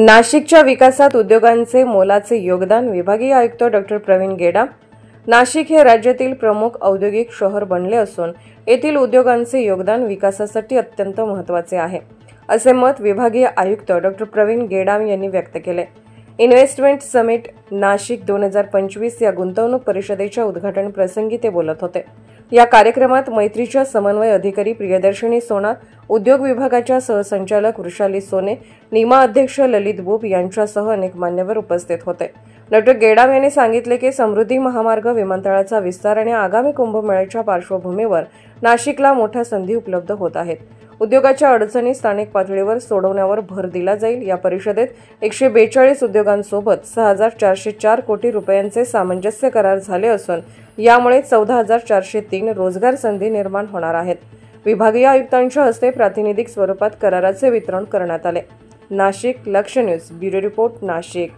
नाशिकच्या विकासात उद्योगांचे मोलाचे योगदान विभागीय आयुक्त डॉ. प्रवीण गेडाम। नाशिक हे राज्यातील प्रमुख औद्योगिक शहर बनले असून येथील उद्योगांचे योगदान विकासासाठी अत्यंत महत्त्वाचे आहे, असे मत विभागीय आयुक्त डॉ. प्रवीण गेडाम यांनी व्यक्त केले। इन्व्हेस्टमेंट समिट नाशिक 2025 या गुंतवणूक परिषदेच्या उद्घाटन प्रसंगी ते बोलत होते। या कार्यक्रमात मैत्रीच्या समन्वय अधिकारी प्रियदर्शनी सोनार, उद्योग विभागाच्या सहसंचालक वृषाली सोने, निमा अध्यक्ष ललित बुब यांच्यासह अनेक मान्यवर उपस्थित होते। डॉ. गेडाम यांनी सांगितले की समृद्धी महामार्ग, विमानतळाचा विस्तार आणि आगामी कुंभमेळ्याच्या पार्श्वभूमीवर नाशिकला मोठ्या संधी उपलब्ध होत आहेत। उद्योगाच्या अडचणी स्थानिक पातळीवर सोडवण्यावर भर दिला जाईल। या परिषदेत 142 उद्योगांसोबत 6,404 कोटी रुपयांचे सामंजस्य करार झाले असून यामुळे 14,403 रोजगार संधी निर्माण होणार आहेत। विभागीय आयुक्तांच्या हस्ते प्रातिनिधिक स्वरूपात कराराचे वितरण करण्यात आले। नाशिक लक्ष न्यूज ब्युरो रिपोर्ट नाशिक।